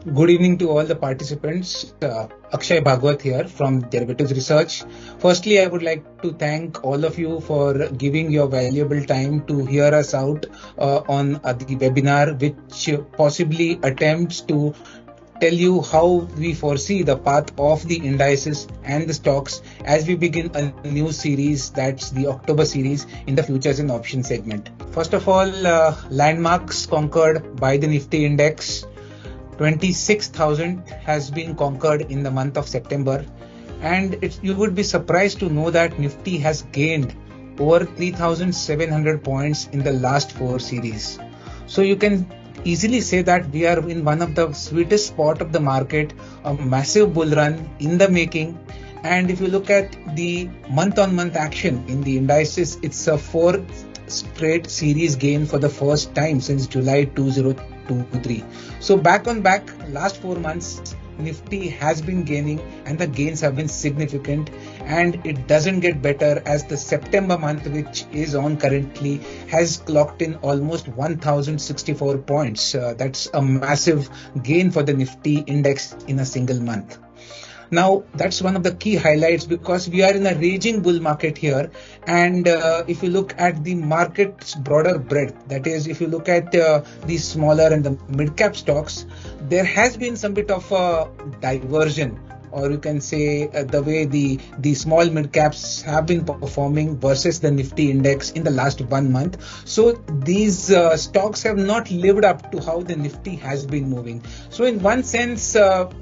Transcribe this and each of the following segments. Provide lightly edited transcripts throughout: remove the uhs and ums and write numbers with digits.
Good evening to all the participants. Akshay Bhagwat here from Derivatives Research. Firstly, I would like to thank all of you for giving your valuable time to hear us out on the webinar, which possibly attempts to tell you how we foresee the path of the indices and the stocks as we begin a new series, that's the October series in the futures and options segment. First of all, landmarks conquered by the Nifty index. 26,000 has been conquered in the month of September, and you would be surprised to know that Nifty has gained over 3,700 points in the last 4 series. So you can easily say that we are in one of the sweetest spot of the market, a massive bull run in the making. And if you look at the month-on-month action in the indices, it's a 4 straight series gain for the first time since July 2023. So back on back, last 4 months, Nifty has been gaining and the gains have been significant, and it doesn't get better as the September month, which is on currently, has clocked in almost 1,064 points. That's a massive gain for the Nifty index in a single month. Now, that's one of the key highlights because we are in a raging bull market here. And if you look at the market's broader breadth, that is, if you look at the smaller and the mid-cap stocks, there has been some bit of a diversion, or you can say the way the small mid caps have been performing versus the Nifty index in the last 1 month. So these stocks have not lived up to how the Nifty has been moving. So in one sense,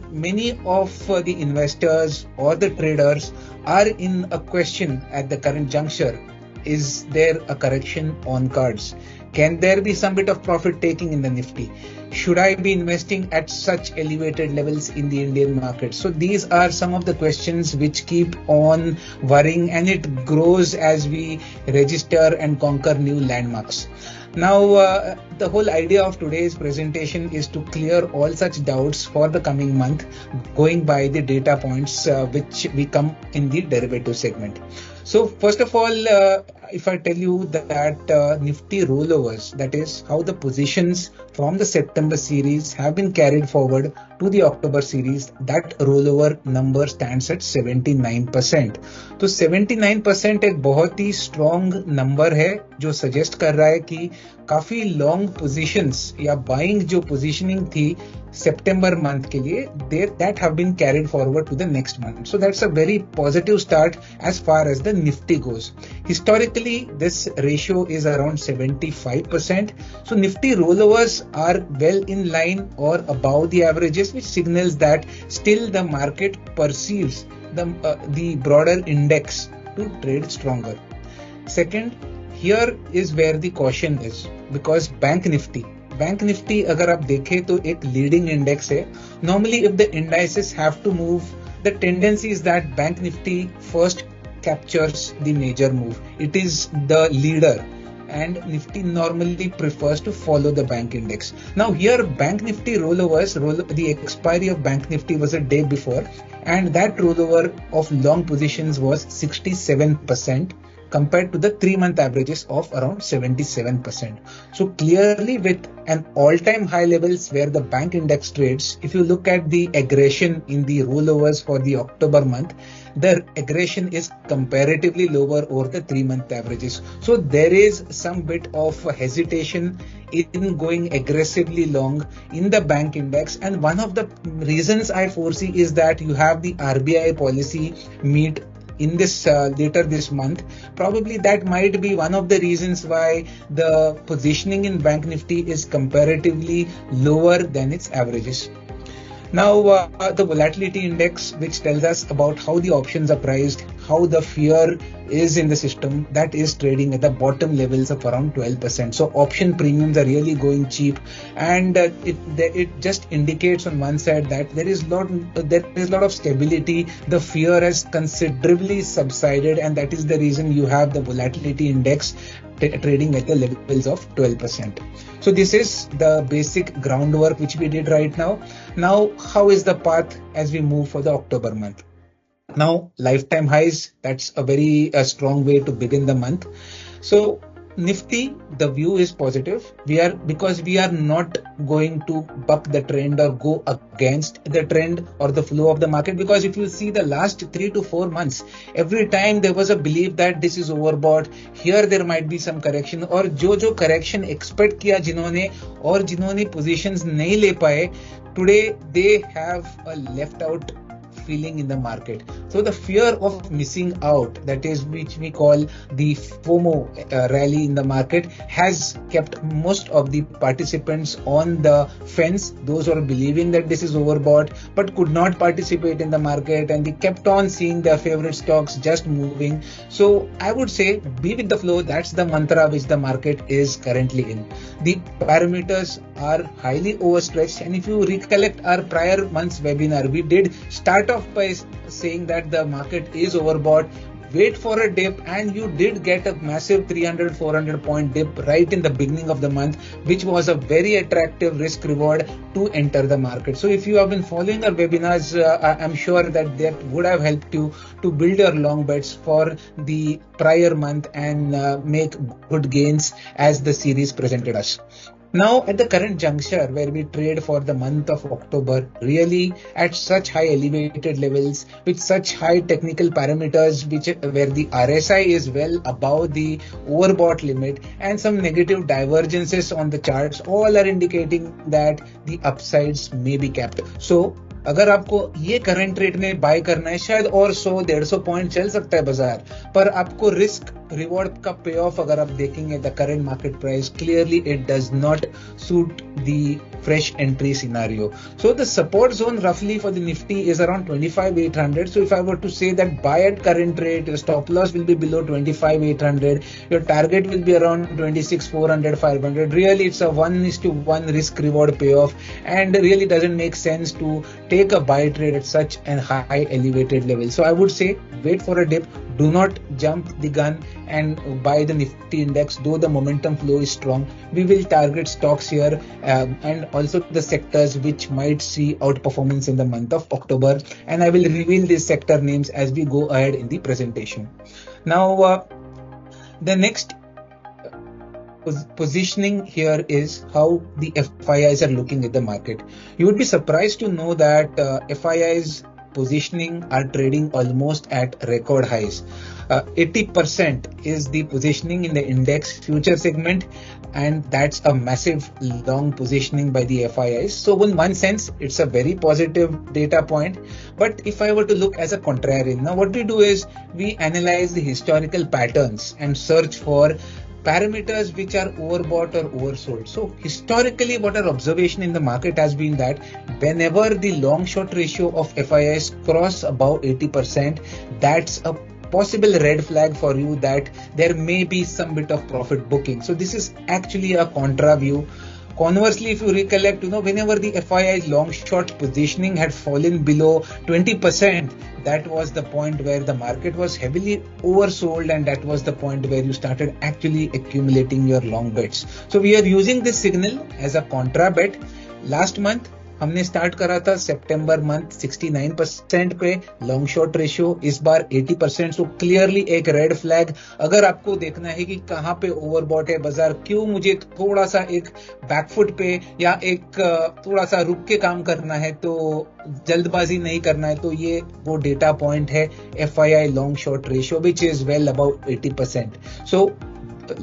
many of the investors or the traders are in a question at the current juncture. Is there a correction on cards? Can there be some bit of profit taking in the Nifty? Should I be investing at such elevated levels in the Indian market? So these are some of the questions which keep on worrying, and it grows as we register and conquer new landmarks. Now, the whole idea of today's presentation is to clear all such doubts for the coming month, going by the data points which we come in the derivative segment. So first of all, if I tell you that Nifty rollovers, that is how the positions from the September series have been carried forward to the October series, that rollover number stands at 79%. तो 79% एक बहुत ही strong number है जो suggest कर रहा है कि काफी long positions या buying जो positioning थी September month के लिए, that have been carried forward to the next month. So that's a very positive start as far as the Nifty goes. Historically, this ratio is around 75%. So Nifty rollovers are well in line or above the averages, which signals that still the market perceives the broader index to trade stronger. Second, here is where the caution is, because Bank Nifty अगर आप देखें तो एक leading index है. Normally, if the indices have to move, the tendency is that Bank Nifty first captures the major move. It is the leader, and Nifty normally prefers to follow the bank index. Now here Bank Nifty rollovers, the expiry of Bank Nifty was a day before, and that rollover of long positions was 67% compared to the 3-month averages of around 77%. So clearly with an all-time high levels where the bank index trades, if you look at the aggression in the rollovers for the October month, the aggression is comparatively lower over the 3-month averages. So there is some bit of hesitation in going aggressively long in the bank index, and one of the reasons I foresee is that you have the RBI policy meet in this later this month. Probably that might be one of the reasons why the positioning in Bank Nifty is comparatively lower than its averages. Now, the volatility index, which tells us about how the options are priced, how the fear is in the system, that is trading at the bottom levels of around 12%. So option premiums are really going cheap, and it just indicates on one side that there is a lot of stability. The fear has considerably subsided, and that is the reason you have the volatility index trading at the levels of 12%. So this is the basic groundwork which we did right now. Now, how is the path as we move for the October month? Now, lifetime highs, that's a very strong way to begin the month. So Nifty, the view is positive. Because we are not going to buck the trend or go against the trend or the flow of the market. Because if you see the last 3 to 4 months, every time there was a belief that this is overbought, here there might be some correction, और जो correction expect किया जिन्होंने positions नहीं ले पाए, today they have a left out feeling in the market. So the fear of missing out, that is which we call the FOMO rally in the market, has kept most of the participants on the fence. Those who are believing that this is overbought but could not participate in the market, and they kept on seeing their favorite stocks just moving. So I would say be with the flow. That's the mantra which the market is currently in. The parameters are highly overstretched, and if you recollect our prior month's webinar, we did start off by saying that the market is overbought, wait for a dip, and you did get a massive 300-400 point dip right in the beginning of the month, which was a very attractive risk reward to enter the market. So if you have been following our webinars, I'm sure that would have helped you to build your long bets for the prior month and make good gains as the series presented us. Now, at the current juncture where we trade for the month of October, really at such high elevated levels with such high technical parameters, where the RSI is well above the overbought limit and some negative divergences on the charts, all are indicating that the upsides may be capped. So, अगर आपको ये current rate में bye करना है, शायद और 100-150 point चल सकता है बाजार, पर आपको रिस्क रिवॉर्ड का पे ऑफ अगर आप देखेंगे the current market price, clearly it does not suit the fresh entry scenario. So the support zone roughly for the Nifty is around 25,800. So if I were to say that buy at current rate, your stop loss will be below 25,800. Your target will be around 26,400, 500. Really, it's a 1:1 risk reward payoff, and really doesn't make sense to take a buy trade at such a high elevated level. So I would say wait for a dip. Do not jump the gun and buy the Nifty index. Though the momentum flow is strong, we will target stocks here and also the sectors which might see outperformance in the month of October. And I will reveal these sector names as we go ahead in the presentation. Now, the next positioning here is how the FIIs are looking at the market. You would be surprised to know that FIIs positioning are trading almost at record highs. 80% is the positioning in the index future segment, and that's a massive long positioning by the FIIs. So in one sense, it's a very positive data point. But if I were to look as a contrarian, now what we do is we analyze the historical patterns and search for parameters which are overbought or oversold. So historically, what our observation in the market has been that whenever the long short ratio of FIIs cross above 80%, that's a possible red flag for you that there may be some bit of profit booking. So this is actually a contra view. Conversely, if you recollect, whenever the FII's long short positioning had fallen below 20%, that was the point where the market was heavily oversold, and that was the point where you started actually accumulating your long bets. So we are using this signal as a contra bet. Last month, हमने start करा था सितंबर month 69% पे long short ratio, इस बार 80%. So clearly एक red flag. अगर आपको देखना है कि कहां पे ओवरबॉट है बाजार, क्यों मुझे थोड़ा सा एक बैकफुट पे या एक थोड़ा सा रुक के काम करना है, तो जल्दबाजी नहीं करना है, तो ये वो डेटा पॉइंट है FII long short ratio which is well about 80%. So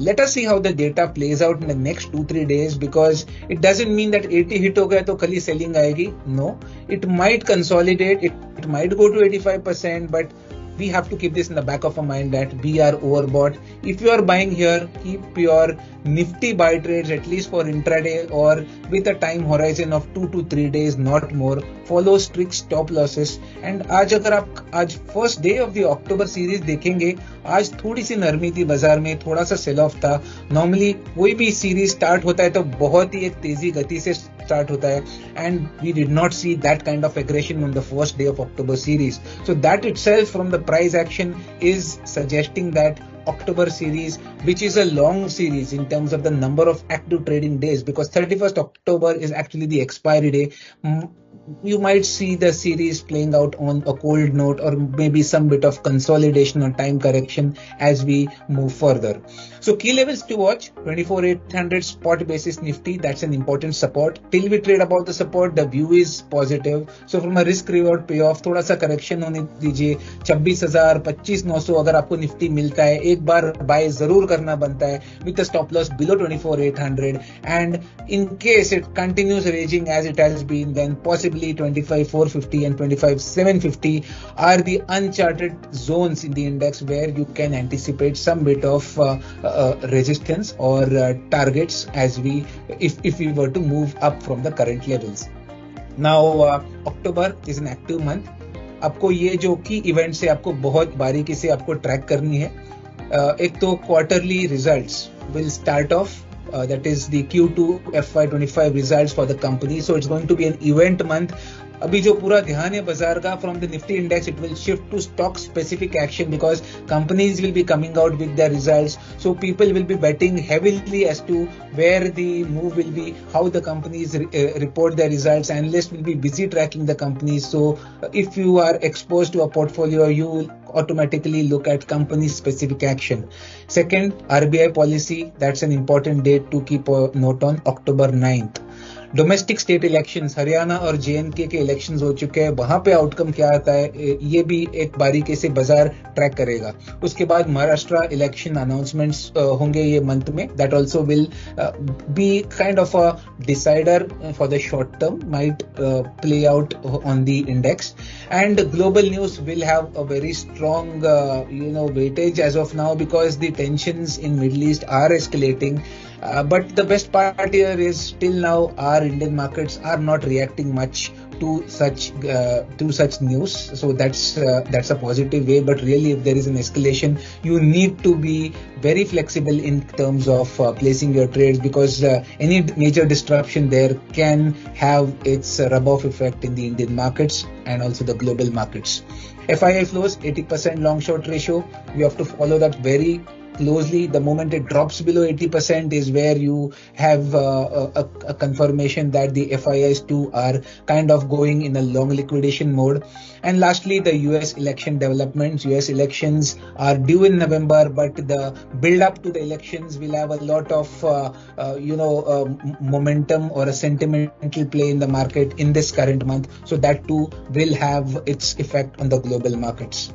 let us see how the data plays out in the next 2-3 days, because it doesn't mean that 80 hit हो गया तो कल ही selling आएगी. No, it might consolidate, it might go to 85%, but we have to keep this in the back of our mind that we are overbought. If you are buying here, keep your Nifty buy trades at least for intraday or with a time horizon of 2 to 3 days, not more. Follow strict stop losses. And आज अगर आप आज first day of the October series देखेंगे, आज थोड़ी सी नरमी थी बाजार में, थोड़ा सा सेल ऑफ था. नॉर्मली कोई भी सीरीज स्टार्ट होता है तो बहुत ही एक तेजी गति से स्टार्ट होता है, and we did not see that kind of aggression on the first day of October series. So that itself from the price action is suggesting that October series, which is a long series in terms of the number of active trading days, because 31st October is actually the expiry day, you might see the series playing out on a cold note, or maybe some bit of consolidation or time correction as we move further. So key levels to watch: 24,800 spot basis Nifty, that's an important support. Till we trade about the support, the view is positive. So from a risk reward payoff, थोड़ा सा correction होने दीजिए. 26,000, 25,900 अगर आपको Nifty मिलता है, एक बार bye जरूर करना बनता है with a stop loss below 24,800, and in case it continues raging as it has been, then possibly 25,450 and 25,750 are the uncharted zones in the index where you can anticipate some bit of resistance or targets as if we were to move up from the current levels. Now October is an active month. आपको ये जो की events है आपको बहुत बारीकी से आपको ट्रैक करनी है. एक तो quarterly results will start off. That is the Q2 FY25 results for the company. So it's going to be an event month. अभी जो पूरा ध्यान है बाजार का from the Nifty index, it will shift to stock specific action because companies will be coming out with their results. So people will be betting heavily as to where the move will be, how the companies report their results. Analysts will be busy tracking the companies. So if you are exposed to a portfolio, you will automatically look at company specific action. Second, RBI policy, that's an important date to keep a note on, October 9th. Domestic state elections, Haryana और JNK के elections हो चुके हैं. वहां पे outcome क्या आता है ये भी एक बारीकी से बाजार ट्रैक करेगा. उसके बाद महाराष्ट्र इलेक्शन अनाउंसमेंट्स होंगे ये मंथ में. That also will be kind of a decider for the short term, might play out on the index. And global news will have a very strong weightage as of now because the tensions in Middle East are escalating. But the best part here is till now our Indian markets are not reacting much to such news. So that's a positive way. But really, if there is an escalation, you need to be very flexible in terms of placing your trades because any major disruption there can have its rub-off effect in the Indian markets and also the global markets. FII flows, 80% long short ratio. We have to follow that very closely. The moment it drops below 80% is where you have a confirmation that the FIIs too are kind of going in a long liquidation mode. And lastly, the US election developments. US elections are due in November, but the build up to the elections will have a lot of momentum or a sentimental play in the market in this current month. So that too will have its effect on the global markets.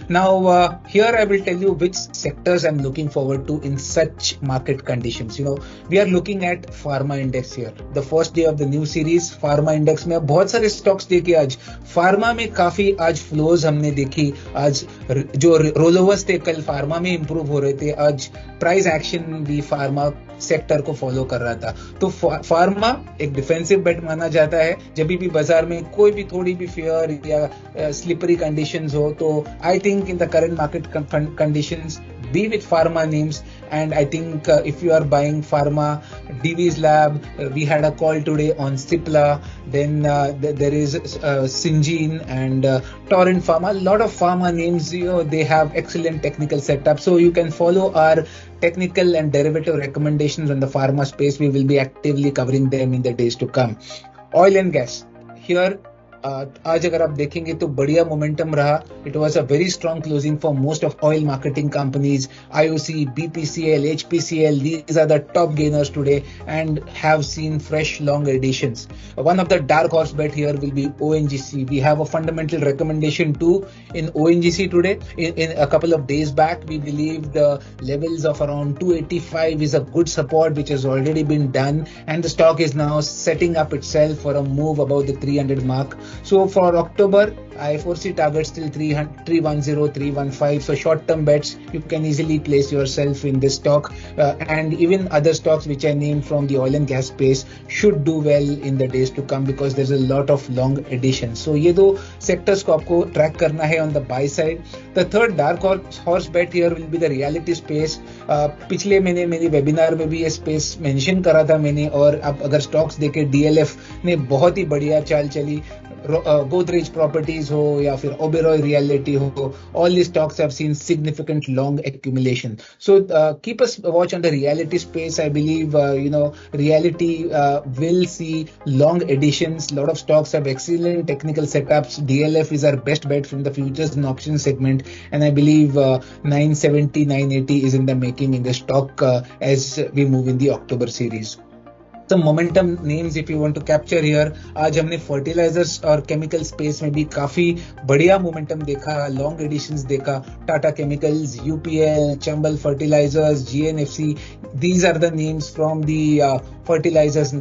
Now, here I will tell you which sectors I'm looking forward to in such market conditions. We are looking at pharma index here. The first day of the new series, pharma index में बहुत सारे stocks देखे आज. Pharma में काफी आज flows हमने देखी. आज जो rollovers थे कल pharma में improve हो रहे थे. आज price action भी pharma सेक्टर को फॉलो कर रहा था. तो फार्मा एक डिफेंसिव बेट माना जाता है. जब भी बाजार में कोई भी थोड़ी भी फियर या स्लिपरी कंडीशंस हो, तो I think in the current market conditions be with pharma names. And I think if you are buying pharma, Divi's Lab, we had a call today on Cipla, then there is Syngene and Torrent Pharma. A lot of pharma names, they have excellent technical setup, so you can follow our technical and derivative recommendations on the pharma space. We will be actively covering them in the days to come. Oil and gas, here आज अगर आप देखेंगे तो बढ़िया momentum रहा. It was a very strong closing for most of oil marketing companies. IOC, BPCL, HPCL, these are the top gainers today and have seen fresh long additions. One of the dark horse bet here will be ONGC. We have a fundamental recommendation too in ONGC today. In a couple of days back, we believe the levels of around 285 is a good support which has already been done, and the stock is now setting up itself for a move above the 300 mark. So for October, I foresee targets till 310, 315. So short-term bets, you can easily place yourself in this stock. And even other stocks which I named from the oil and gas space should do well in the days to come because there's a lot of long additions. So ये दो sectors को आपको track करना है on the buy side. The third dark horse bet here will be the reality space. पिछले महीने मेरी webinar में भी ये space mention करा था मैंने, और अब अगर stocks देखे DLF ने बहुत ही बढ़िया चाल चली. Godrej Properties हो या फिर Oberoi Realty हो, all these stocks have seen significant long accumulation. So keep a watch on the reality space. I believe reality will see long additions. A lot of stocks have excellent technical setups. DLF is our best bet from the futures and options segment, and I believe 970, 980 is in the making in the stock as we move in the October series. Some momentum names if you want to capture here. आज हमने fertilisers और chemical space में भी काफी बढ़िया momentum देखा, long additions देखा. Tata chemicals, UPL, Chambal fertilizers, GNFC, these are the names from the fertilizers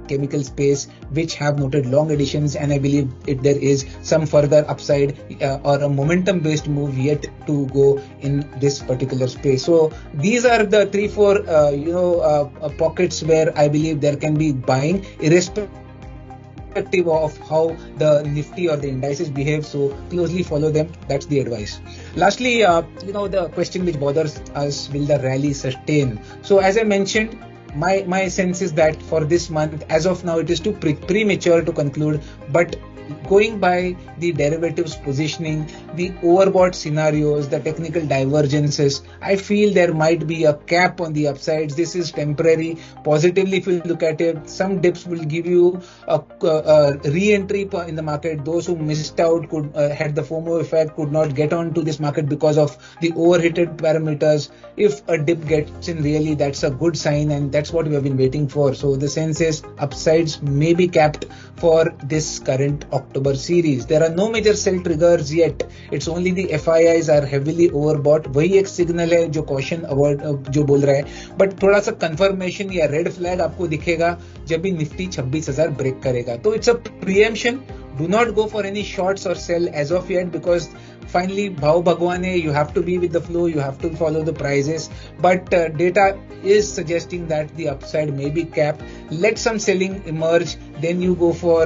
chemical space which have noted long additions, and I believe there is some further upside or a momentum based move yet to go in this particular space. So these are the 3-4 pockets where I believe there can be buying irrespective of how the Nifty or the indices behave. So closely follow them. That's the advice. Lastly, the question which bothers us, will the rally sustain? So as I mentioned, my sense is that for this month, as of now, it is too premature to conclude, but going by the derivatives positioning, the overbought scenarios, the technical divergences, I feel there might be a cap on the upsides. This is temporary. Positively, if you look at it, some dips will give you a re-entry in the market. Those who missed out could had the FOMO effect, could not get onto this market because of the overheated parameters. If a dip gets in, really, that's a good sign, and that's what we have been waiting for. So the sense is upsides may be capped for this current October series. There are no major sell triggers yet. It's only the FIIs are heavily overbought. वही एक signal है जो caution avoid जो बोल रहा है. But थोड़ा सा confirmation या red flag आपको दिखेगा जब भी निफ्टी 26,000 ब्रेक करेगा. तो it's a preemption. Do not go for any shorts or sell as of yet, because finally bhav bhagwan hai, you have to be with the flow, you have to follow the prices, but data is suggesting that the upside may be capped. Let some selling emerge, then you go for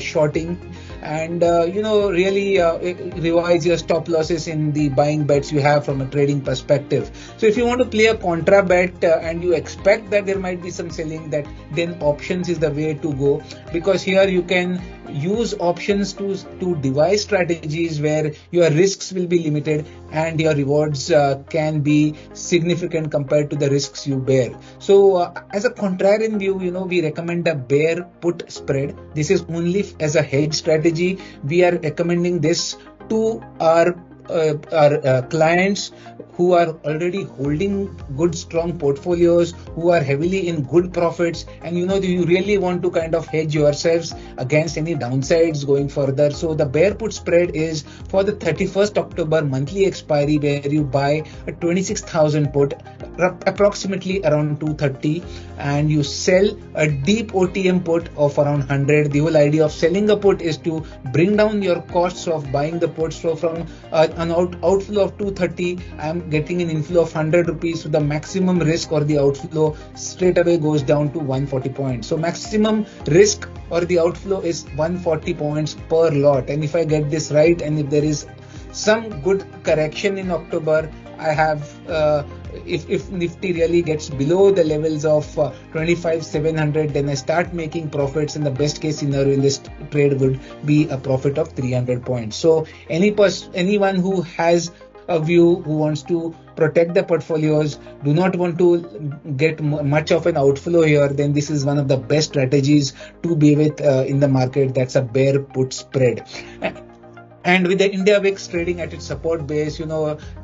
shorting, and really revise your stop losses in the buying bets you have from a trading perspective. So if you want to play a contra bet and you expect that there might be some selling, that then options is the way to go, because here you can use options to devise strategies where your risks will be limited and your rewards can be significant compared to the risks you bear. So as a contrarian view, we recommend a bear put spread. This is only as a hedge strategy. We are recommending this to our clients who are already holding good strong portfolios, who are heavily in good profits, and you really want to kind of hedge yourselves against any downsides going further. So the bear put spread is for the 31st October monthly expiry, where you buy a 26,000 put approximately around 230 and you sell a deep OTM put of around 100. The whole idea of selling a put is to bring down your costs of buying the puts. So from an outflow of 230, I'm getting an inflow of 100 rupees. So the maximum risk or the outflow straight away goes down to 140 points. So maximum risk or the outflow is 140 points per lot. And if I get this right, and if there is some good correction in October, I have if Nifty really gets below the levels of 25,700, then I start making profits, and the best case scenario in this trade would be a profit of 300 points. So anyone who has a view, who wants to protect the portfolios, do not want to get much of an outflow here, then this is one of the best strategies to be with in the market. That's a bear put spread. And with the India VIX trading at its support base,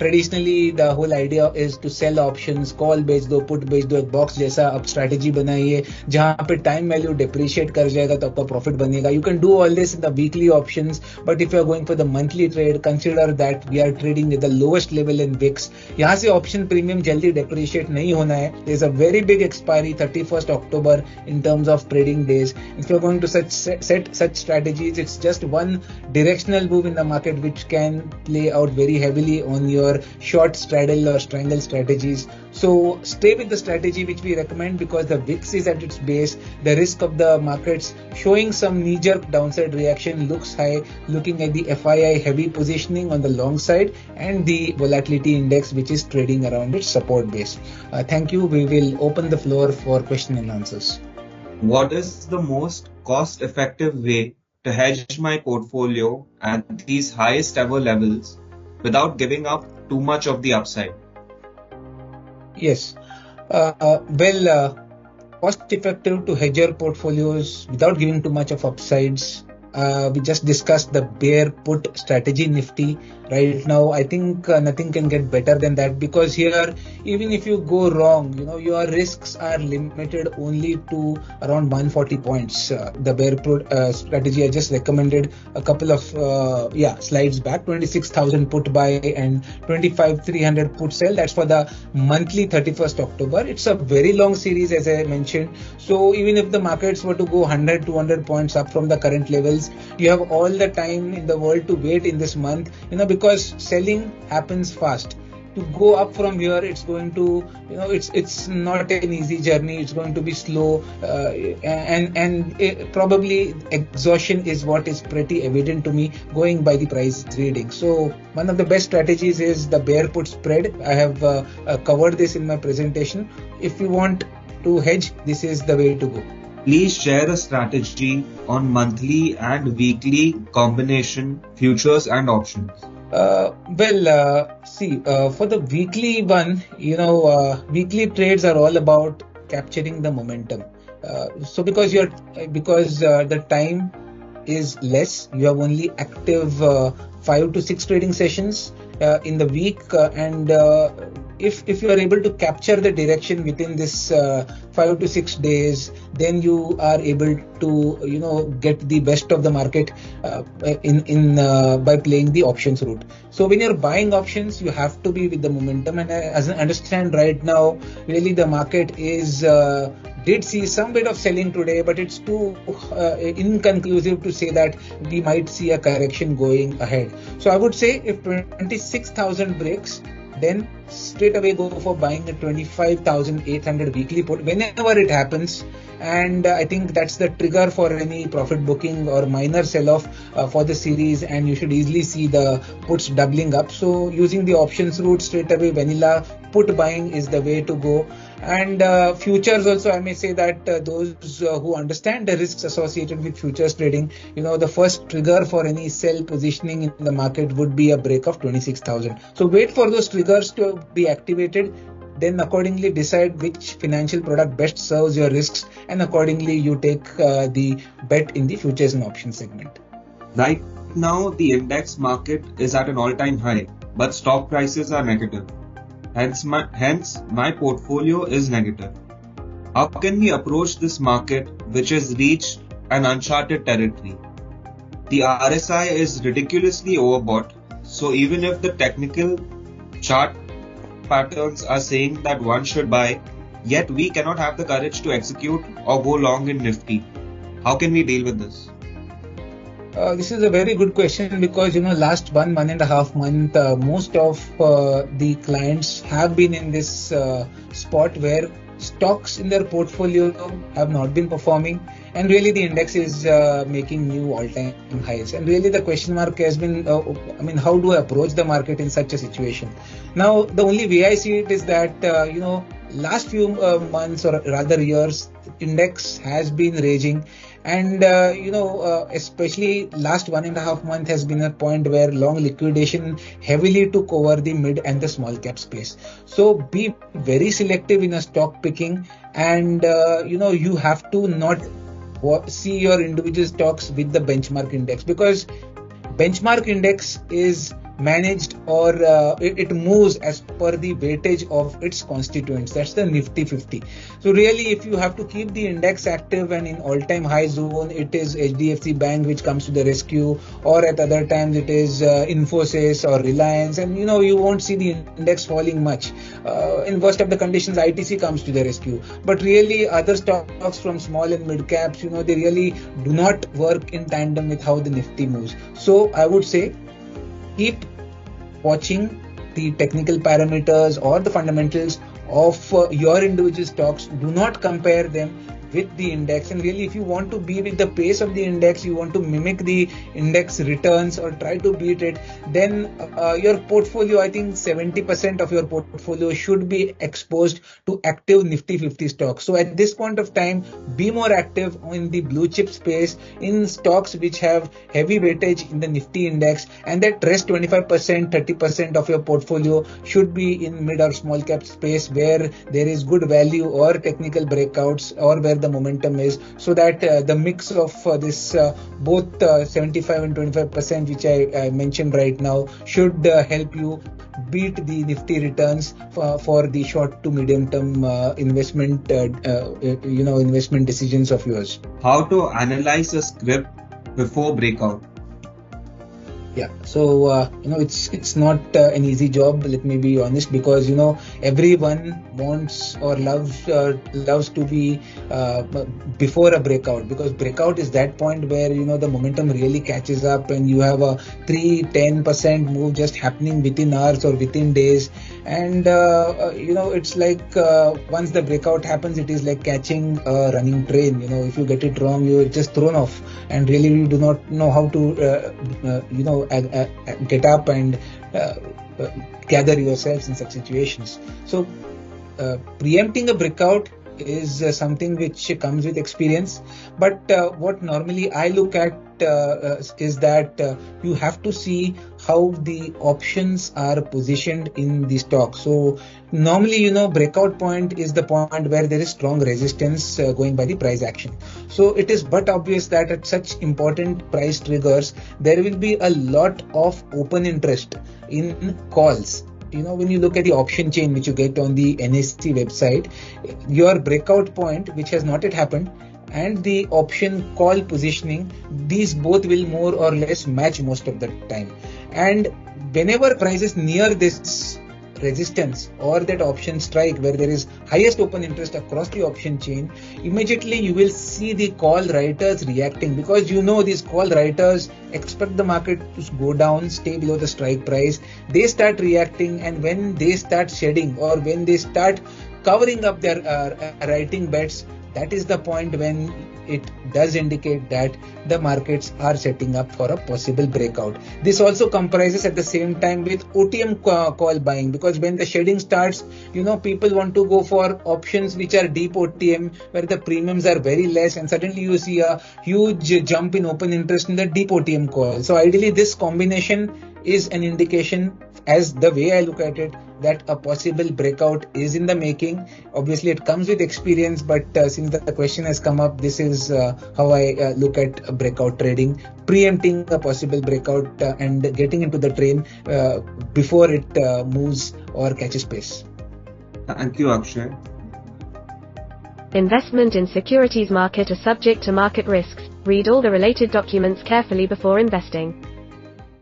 traditionally the whole idea is to sell options, call बेच दो, put बेच दो, एक box जैसा अब strategy बनाइए जहां पे टाइम वैल्यू डिप्रिशिएट कर जाएगा तो आपका प्रॉफिट बनेगा. You can do all this in the weekly options, but if you are going for the monthly trade, consider that we are trading at the lowest level in VIX. यहाँ से option premium जल्दी depreciate नहीं होना है. There is a very big expiry 31st October in terms of trading days. If you are going to set such strategies, it's just one directional move in the market which can play out very heavily on your short straddle or strangle strategies. So stay with the strategy which we recommend, because the VIX is at its base. The risk of the markets showing some knee-jerk downside reaction looks high, looking at the FII heavy positioning on the long side and the volatility index which is trading around its support base. Thank you. We will open the floor for question and answers. What is the most cost-effective way to hedge my portfolio at these highest ever levels without giving up too much of the upside? Yes. Well, cost effective to hedge your portfolios without giving too much of upsides. We just discussed the bear put strategy nifty. Right now, I think nothing can get better than that, because here, even if you go wrong, your risks are limited only to around 140 points. The bear put strategy I just recommended a couple of slides back, 26,000 put buy and 25,300 put sell. That's for the monthly 31st October. It's a very long series, as I mentioned. So even if the markets were to go 100, 200 points up from the current levels, you have all the time in the world to wait in this month, because selling happens fast. To go up from here, it's going to, it's not an easy journey. It's going to be slow, and probably exhaustion is what is pretty evident to me going by the price reading. So one of the best strategies is the bear put spread. I have covered this in my presentation. If you want to hedge, this is the way to go. Please share a strategy on monthly and weekly combination futures and options. For the weekly one, weekly trades are all about capturing the momentum. So because the time is less, you have only active 5 to 6 trading sessions in the week, and if you are able to capture the direction within this 5 to 6 days, then you are able to get the best of the market by playing the options route. So when you're buying options, you have to be with the momentum, and as I understand right now, really the market did see some bit of selling today, but it's too inconclusive to say that we might see a correction going ahead. So I would say if 26,000 breaks, then straight away go for buying a 25,800 weekly put whenever it happens. And I think that's the trigger for any profit booking or minor sell-off for the series, and you should easily see the puts doubling up. So using the options route straight away, vanilla put buying is the way to go. And futures also, I may say that those who understand the risks associated with futures trading, the first trigger for any sell positioning in the market would be a break of 26,000. So wait for those triggers to be activated, then accordingly decide which financial product best serves your risks, and accordingly you take the bet in the futures and options segment. Right now, the index market is at an all-time high, but stock prices are negative. Hence, my portfolio is negative. How can we approach this market, which has reached an uncharted territory? The RSI is ridiculously overbought, so even if the technical chart patterns are saying that one should buy, yet we cannot have the courage to execute or go long in Nifty. How can we deal with this? This is a very good question, because last 1.5 months, most of the clients have been in this spot where stocks in their portfolio have not been performing, and really the index is making new all-time highs. And really the question mark has been, how do I approach the market in such a situation? Now, the only way I see it is that, last few months or rather years, index has been raging. And, especially last 1.5 months has been a point where long liquidation heavily took over the mid and the small cap space. So be very selective in a stock picking, and, you have to not see your individual stocks with the benchmark index, because benchmark index is managed, or it moves as per the weightage of its constituents. That's the Nifty 50. So really, if you have to keep the index active and in all-time high zone, it is HDFC Bank which comes to the rescue, or at other times it is Infosys or Reliance, and you won't see the index falling much. In worst of the conditions, ITC comes to the rescue. But really, other stocks from small and mid caps, they really do not work in tandem with how the Nifty moves. So I would say, keep watching the technical parameters or the fundamentals of your individual stocks. Do not compare them with the index, and really if you want to be with the pace of the index, you want to mimic the index returns or try to beat it, then your portfolio, I think 70% of your portfolio should be exposed to active Nifty 50 stocks. So at this point of time, be more active in the blue chip space, in stocks which have heavy weightage in the Nifty index, and that rest 25%, 30% of your portfolio should be in mid or small cap space where there is good value or technical breakouts or where the momentum is, so that the mix of this both 75 and 25% which I mentioned right now should help you beat the Nifty returns for the short to medium term investment investment decisions of yours. How to analyze a script before breakout? Yeah, so it's not an easy job. Let me be honest, because everyone wants or loves to be before a breakout, because breakout is that point where the momentum really catches up and you have a 3-10% move just happening within hours or within days, and it's like once the breakout happens, it is like catching a running train. If you get it wrong, you're just thrown off, and really you do not know how to get up and gather yourselves in such situations. So preempting a breakout is something which comes with experience, but what normally I look at is that you have to see how the options are positioned in the stock. So normally, breakout point is the point where there is strong resistance going by the price action. So it is but obvious that at such important price triggers, there will be a lot of open interest in calls. When you look at the option chain which you get on the NSE website, your breakout point, which has not yet happened, and the option call positioning, these both will more or less match most of the time. And whenever prices near this resistance or that option strike where there is highest open interest across the option chain, immediately you will see the call writers reacting, because these call writers expect the market to go down, stay below the strike price. They start reacting, and when they start shedding or when they start covering up their writing bets, that is the point when it does indicate that the markets are setting up for a possible breakout. This also comprises at the same time with OTM call buying, because when the shedding starts, people want to go for options which are deep OTM where the premiums are very less, and suddenly you see a huge jump in open interest in the deep OTM call. So ideally this combination is an indication, as the way I look at it, that a possible breakout is in the making. Obviously it comes with experience, but since the question has come up, this is how I look at breakout trading, preempting a possible breakout and getting into the train before it moves or catches pace. Thank you, Akshay. Investment in securities market are subject to market risks. Read all the related documents carefully before investing.